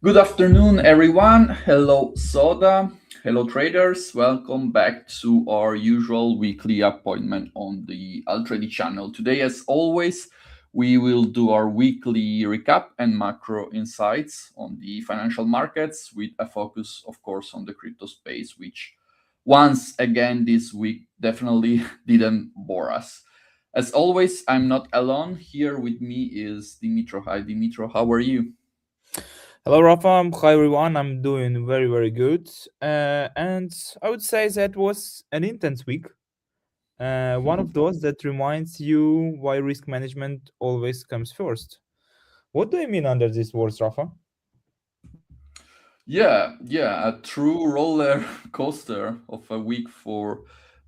Good afternoon, everyone. Hello, Soda. Hello, traders. Welcome back to our usual weekly appointment on the Altrady channel. Today, as always, we will do our weekly recap and macro insights on the financial markets with a focus, of course, on the crypto space, which once again this week definitely didn't bore us. As always, I'm not alone. Here with me is Dimitro. Hi, Dimitro. How are you? Hello, Rafa. Hi, everyone. I'm doing very good. And I would say that was an intense week. One of those that reminds you why risk management always comes first. What do you mean under these words, Rafa? Yeah, a true roller coaster of a week for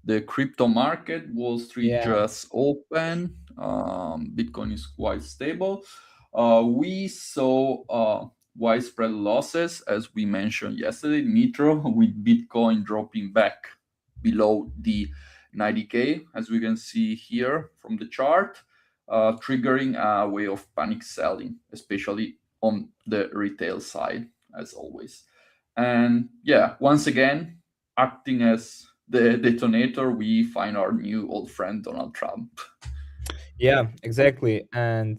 the crypto market. Wall Street Yeah, just open. Bitcoin is quite stable. We saw widespread losses, as we mentioned yesterday, Nitro, with Bitcoin dropping back below the 90K, as we can see here from the chart, triggering a way of panic selling, especially on the retail side as always. And yeah, once again, acting as the detonator, we find our new old friend Donald Trump. yeah, exactly. And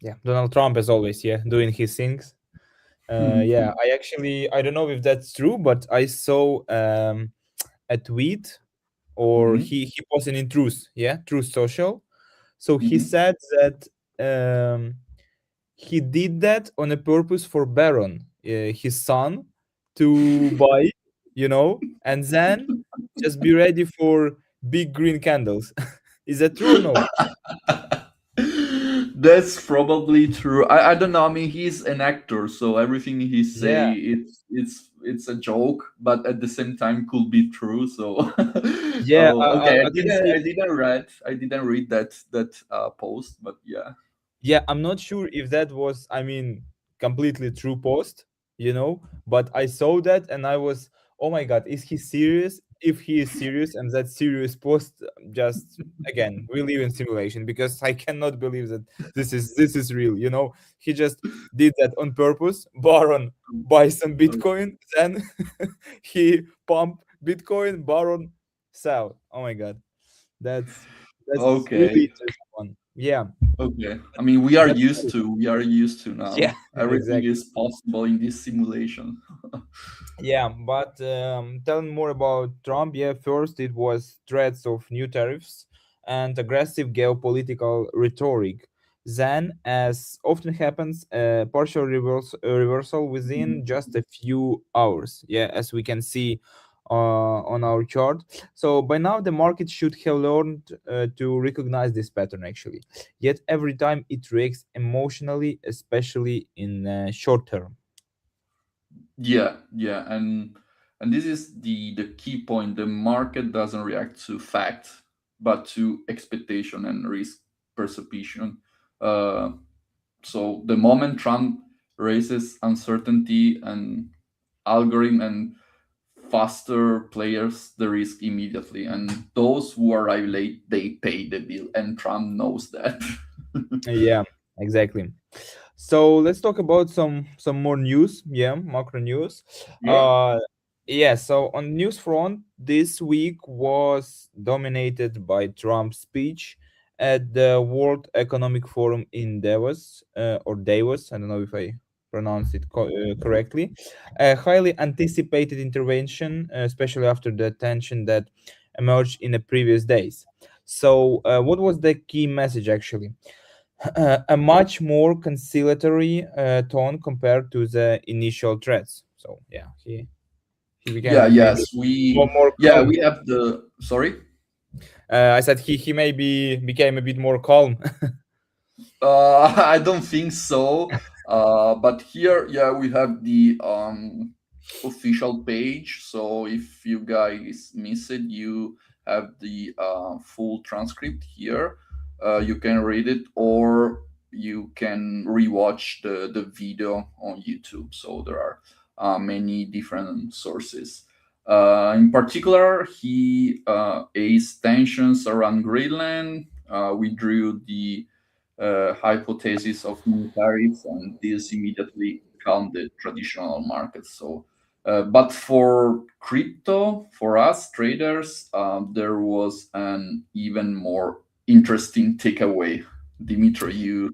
yeah, Donald Trump, as always, yeah, doing his things. Yeah, I don't know if that's true, but I saw a tweet or Mhm, he posted in Truth, yeah, Truth Social. So he mhm. said that he did that on a purpose for Baron, his son, to buy, and then just be ready for big green candles. Is that true or no? That's probably true. I don't know. I mean, he's an actor, so everything he say Yeah, it's a joke, but at the same time could be true. So, yeah. oh, okay. I can see. I didn't read that post, but yeah. Yeah, I'm not sure if that was, I mean, completely true post, but I saw that and I was, oh my God, is he serious? If he is serious and that serious post, just again, we live in simulation because I cannot believe that this is real. He just did that on purpose. Baron buy some Bitcoin, then he pump Bitcoin. Baron sell. Oh my God, that's really Okay. interesting one. Yeah, Okay. I mean, that's we are used to yeah, now. Everything exactly. is possible in this simulation. Yeah, but telling more about Trump, yeah, first it was threats of new tariffs and aggressive geopolitical rhetoric. Then, as often happens, a partial reversal within just a few hours. Yeah, as we can see on our chart. So by now, the market should have learned to recognize this pattern actually. Yet every time it reacts emotionally, especially in short term. Yeah, and this is the key point. The market doesn't react to fact, but to expectation and risk perception. Uh, so the moment Trump raises uncertainty and algorithm and faster players the risk immediately, and those who arrive late they pay the bill, and Trump knows that. Yeah, exactly. So let's talk about some more news. Yeah, macro news. Yeah. Uh, yeah. So on news front, this week was dominated by Trump's speech at the World Economic Forum in Davos, or Davos. I don't know if I pronounced it correctly. A highly anticipated intervention, especially after the tension that emerged in the previous days. So, what was the key message actually? A much more conciliatory tone compared to the initial threats. So yeah, he Yeah, became maybe yes, more yeah, calm. we have the sorry. I said he maybe became a bit more calm. I don't think so. But here, yeah, we have the official page. So if you guys miss it, you have the full transcript here. You can read it, or you can rewatch the video on YouTube. So there are many different sources. In particular, he eased tensions around Greenland. Withdrew the hypothesis of new tariffs, and this immediately calm the traditional markets. So, but for crypto, for us traders, there was an even more interesting takeaway. Dimitri, you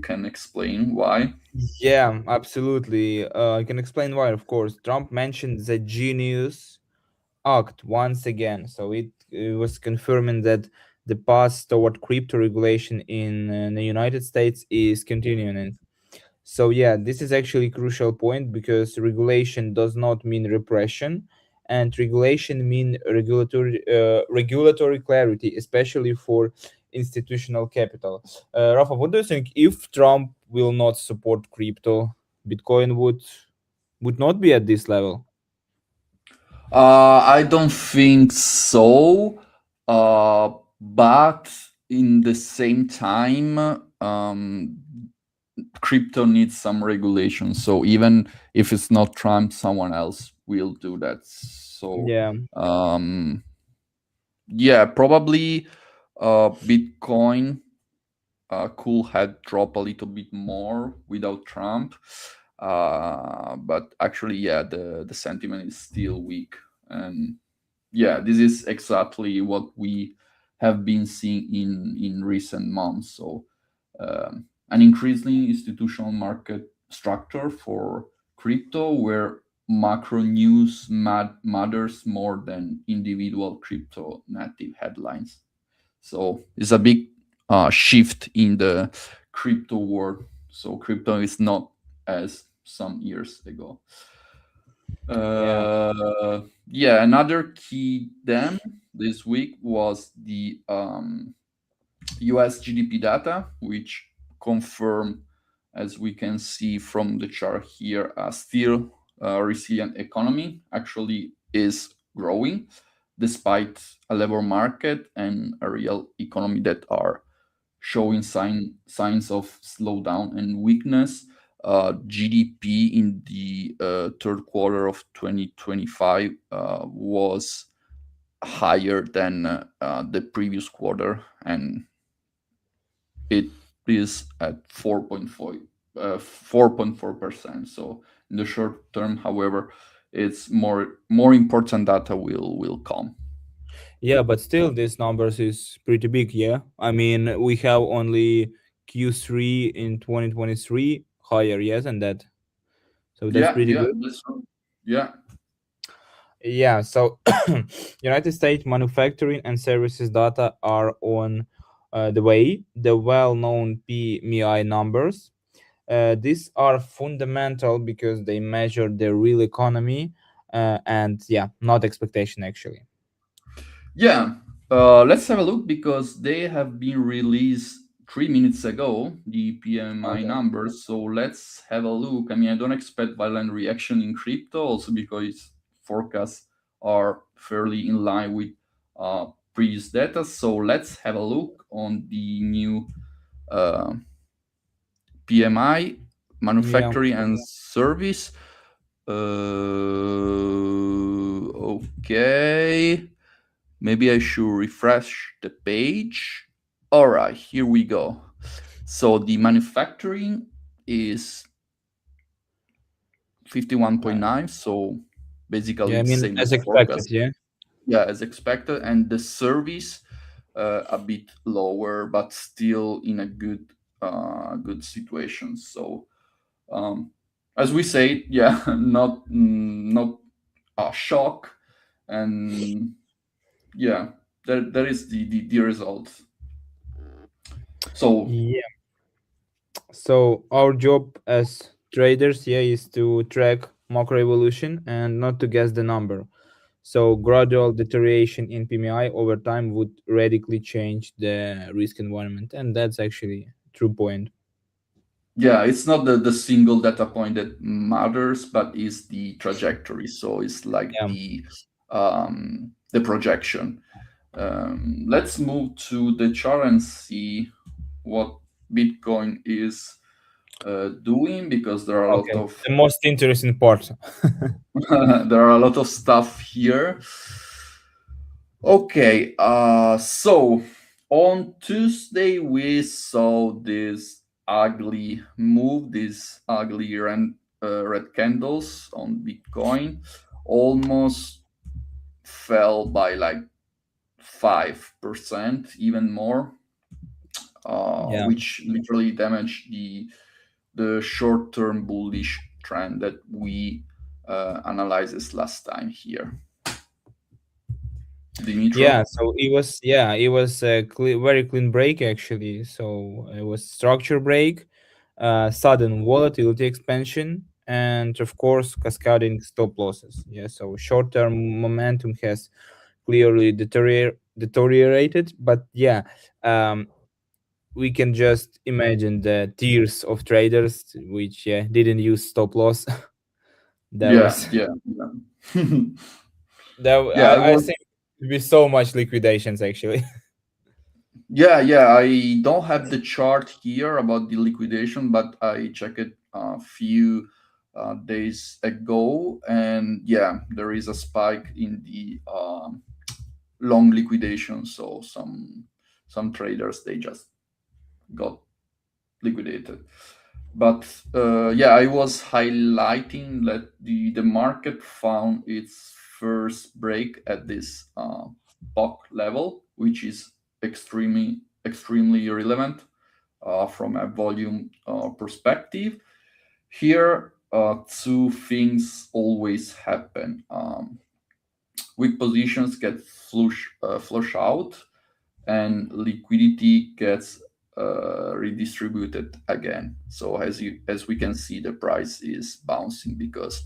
can explain why? Yeah, absolutely. I can explain why, of course. Trump mentioned the genius act once again. So it was confirming that the path toward crypto regulation in the United States is continuing. So yeah, this is actually a crucial point because regulation does not mean repression, and regulation mean regulatory clarity, especially for institutional capital. Rafa, what do you think? If Trump will not support crypto, Bitcoin would not be at this level. I don't think so. But in the same time, crypto needs some regulation. So even if it's not Trump, someone else will do that. So Yeah, um, yeah, probably Bitcoin could have dropped a little bit more without Trump. But actually, yeah, the sentiment is still weak. And yeah, this is exactly what we have been seeing in recent months. So an increasingly institutional market structure for crypto where macro news matters more than individual crypto native headlines. So it's a big shift in the crypto world. So crypto is not as some years ago. yeah, Yeah, another key them this week was the US GDP data, which confirm, as we can see from the chart here, a still resilient economy actually is growing despite a labor market and a real economy that are showing signs of slowdown and weakness. GDP in the third quarter of 2025 was higher than the previous quarter, and it is at 4.4%. So in the short term, however, it's more important data will come. yeah. But still, these numbers is pretty big. Yeah, I mean, we have only Q3 in 2023 higher, yes, and that. So that's Yeah, pretty yeah, good. that's true. Yeah. Yeah, so United States manufacturing and services data are on the way. The well-known PMI numbers. These are fundamental because they measure the real economy, and yeah, not expectation actually. Yeah, let's have a look because they have been released 3 minutes ago, the PMI Okay. numbers. So let's have a look. I mean, I don't expect violent reaction in crypto, also because forecasts are fairly in line with previous data. So let's have a look on the new uh, PMI, Yeah. manufacturing and service. Okay. Maybe I should refresh the page. All right, here we go. So the manufacturing is Uh, 51.9, so basically yeah, I the mean, same as as expected. forecast. Yeah. Yeah, as expected. And the service a bit lower, but still in a good situation. So um, as we say, yeah, not a shock, and yeah, there is the result. So Yeah. So our job as traders, yeah, is to track macro evolution and not to guess the number. So gradual deterioration in PMI over time would radically change the risk environment, and that's actually true point. yeah, it's not the single data point that matters, but is the trajectory. So it's like Yeah. the projection. Let's move to the chart and see what Bitcoin is doing, because there are a lot Okay. of The most interesting part. there are a lot of stuff here. Okay, so on Tuesday we saw this ugly move, this ugly red candles on Bitcoin almost fell by like 5%, even more, Yeah. which literally damaged the short-term bullish trend that we analyzed last time here. Yeah, Dimitro? so it was a very clean break actually. So it was structure break, sudden volatility expansion, and of course cascading stop losses. Yeah, so short-term momentum has clearly deteriorated, but yeah, um, we can just imagine the tears of traders which didn't use stop loss. That Yeah, was yeah, yeah. that. Yeah, I I was. think it'd be so much liquidations actually. Yeah, yeah. I don't have the chart here about the liquidation, but I checked it a few days ago, and yeah, there is a spike in the long liquidation. So some traders they just got liquidated. But yeah, I was highlighting that the market found its first break at this POC level, which is extremely relevant from a volume perspective. Here, two things always happen. Weak positions get flush out, and liquidity gets redistributed again. So as we can see, the price is bouncing because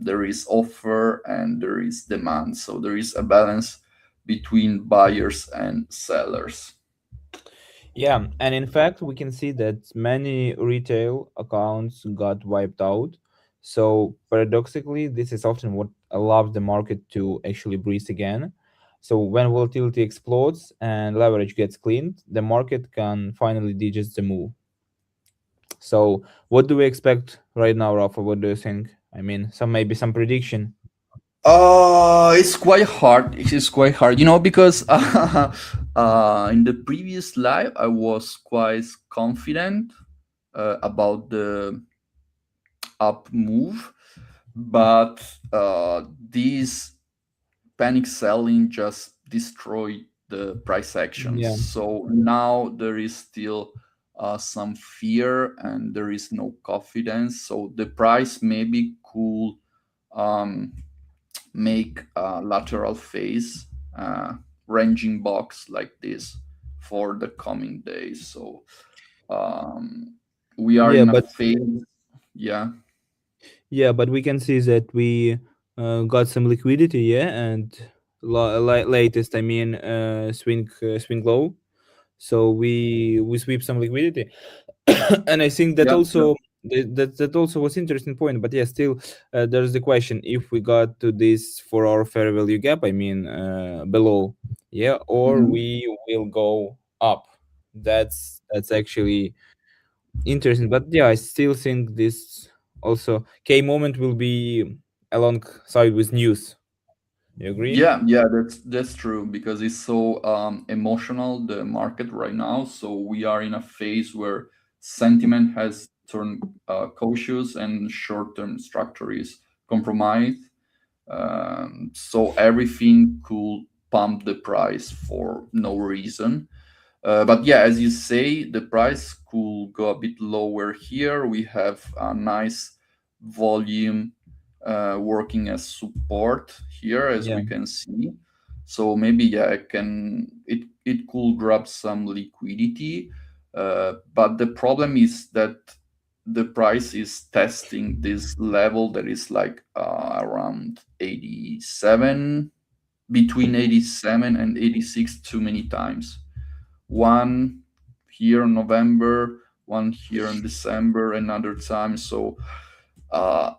there is offer and there is demand. So there is a balance between buyers and sellers. Yeah, and in fact, we can see that many retail accounts got wiped out. So paradoxically, this is often what allows the market to actually breathe again. So when volatility explodes and leverage gets cleaned, the market can finally digest the move. So what do we expect right now, Rafa? What do you think? I mean, maybe some prediction. It's quite hard. It is quite hard, because in the previous live I was quite confident about the up move, but this panic selling just destroyed the price actions. Yeah. So now there is still some fear and there is no confidence. So the price maybe could um, make a lateral phase ranging box like this for the coming days. So um, we are Yeah, in a but phase. Yeah. yeah, but we can see that we got some liquidity, yeah, and latest, I mean, swing low. So we sweep some liquidity, and I think that Yeah. Yeah. also that also was interesting point. But yeah, still, there's the question if we got to this for our fair value gap. I mean, below, yeah, or Mhm. we will go up. That's actually interesting. But yeah, I still think this also K moment will be alongside with news. You agree? Yeah, yeah, that's true because it's so emotional the market right now. So we are in a phase where sentiment has turned cautious and short-term structure is compromised. So everything could pump the price for no reason. But yeah, as you say, the price could go a bit lower here. We have a nice volume working as support here, as Yeah. we can see. So maybe yeah, it could grab some liquidity, but the problem is that the price is testing this level that is like around 87, between 87 and 86 too many times. One here in November, one here in December, another time. So uh,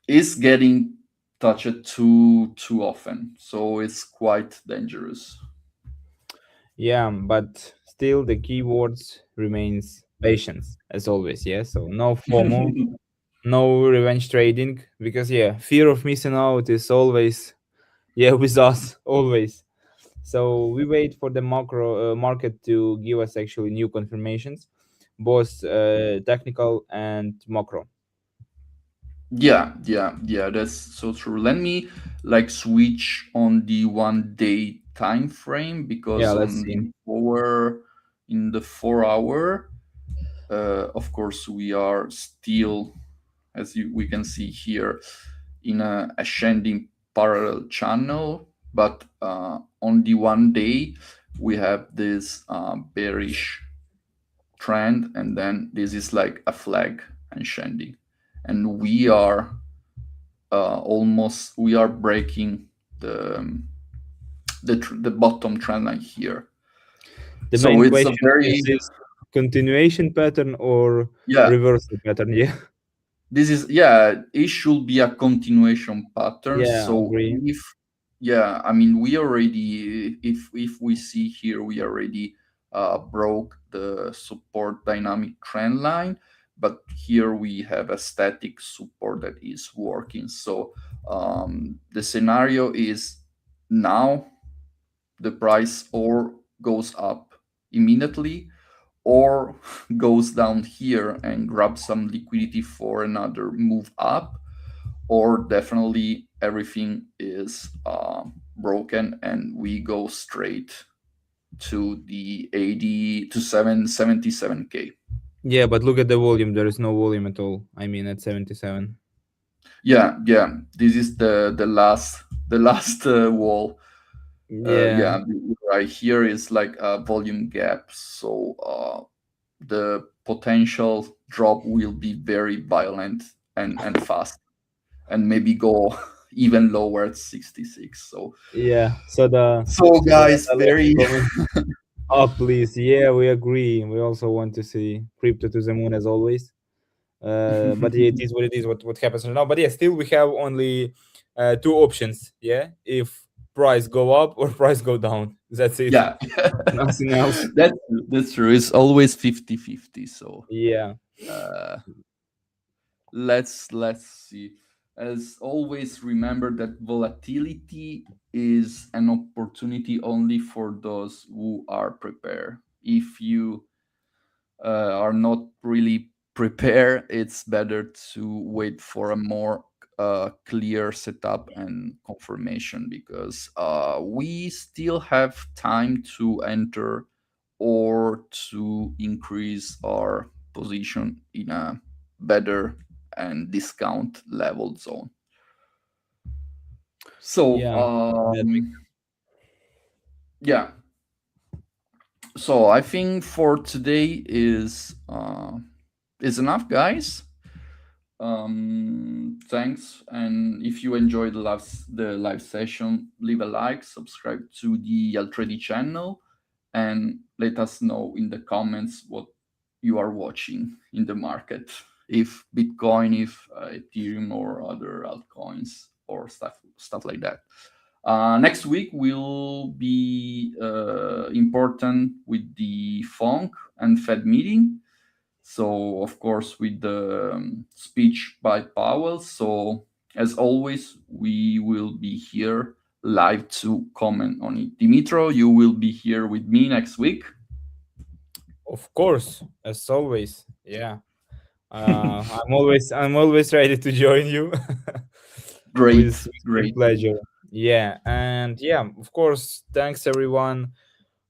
it's getting touched too often. So it's quite dangerous. Yeah, but still the keywords remains patience as always. Yeah, so no FOMO, no revenge trading because yeah, fear of missing out is always with us always. So we wait for the macro market to give us actually new confirmations, both technical and macro. Yeah, that's so true. Let me like switch on the 1 day time frame, Yeah, because let's on see. the four in the 4 hour, of course we are still, as we can see here, in a ascending parallel channel, but on the 1 day we have this bearish trend, and then this is like a flag ascending, and we are almost, we are breaking the the bottom trend line here. The So main it's a question very, is this continuation pattern or yeah, reversal pattern? Yeah. this is, yeah, it should be a continuation pattern. Yeah, So agree. if, yeah, I mean, we already, if we see here, we already broke the support dynamic trend line, but here we have a static support that is working. So the scenario is, now the price or goes up immediately, or goes down here and grabs some liquidity for another move up, or definitely everything is broken and we go straight to the 80 to 777k. Yeah, but look at the volume. There is no volume at all. I mean, at 77. Yeah, this is the last wall. Yeah, Yeah, right here is like a volume gap, so the potential drop will be very violent and fast, and maybe go even lower at 66. So yeah. So the guys, analyst very comment. Oh, please. Yeah, we agree. We also want to see crypto to the moon as always. But yeah, it is what it is. What happens right now? But yeah, still we have only two options. Yeah, if price go up or price go down. That's it. yeah. Nothing else. That's true. It's always 50-50. So Yeah. uh let's see. As always, remember that volatility is an opportunity only for those who are prepared. If you are not really prepared, it's better to wait for a more clear setup and confirmation, because we still have time to enter or to increase our position in a better and discount level zone. So Yeah. That yeah, so I think for today is enough, guys. Thanks, and if you enjoyed the live session, leave a like, subscribe to the Altrady channel, and let us know in the comments what you are watching in the market, if Bitcoin, if Ethereum, or other altcoins, or stuff like that. Next week will be important with the FONC and Fed meeting, so, of course, with the speech by Powell. So, as always, we will be here live to comment on it. Dimitro, you will be here with me next week. of course, as always. Yeah. I'm always ready to join you Great, with great great. pleasure. Yeah, and yeah, of course, thanks everyone,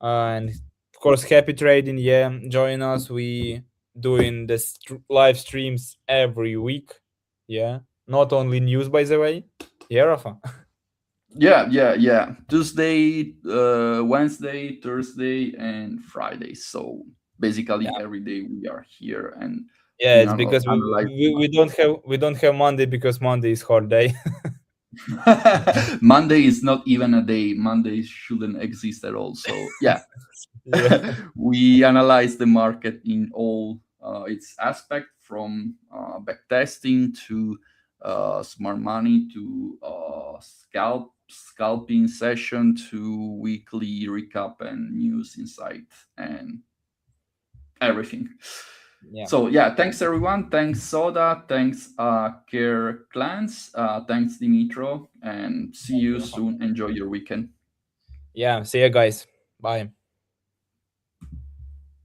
and of course, happy trading. Yeah, join us. We doing the live streams every week. Yeah, not only news, by the way. Yeah, Rafa. Yeah. Tuesday, Wednesday, Thursday, and Friday. So, basically, Yeah, every day we are here and yeah. we It's because we, analyze the we we don't have we don't have Monday because Monday is hard day. market. Monday is not even a day. Monday shouldn't exist at all. So, yeah, Yeah, we analyze the market in all its aspect, from backtesting to smart money to scalping session to weekly recap and news insight and everything. yeah. So yeah, thanks everyone. Thanks Soda. Thanks Care Clans. Thanks Dimitro. And see Thank you you, Rafa. soon. Enjoy your weekend. Yeah. See you guys. Bye.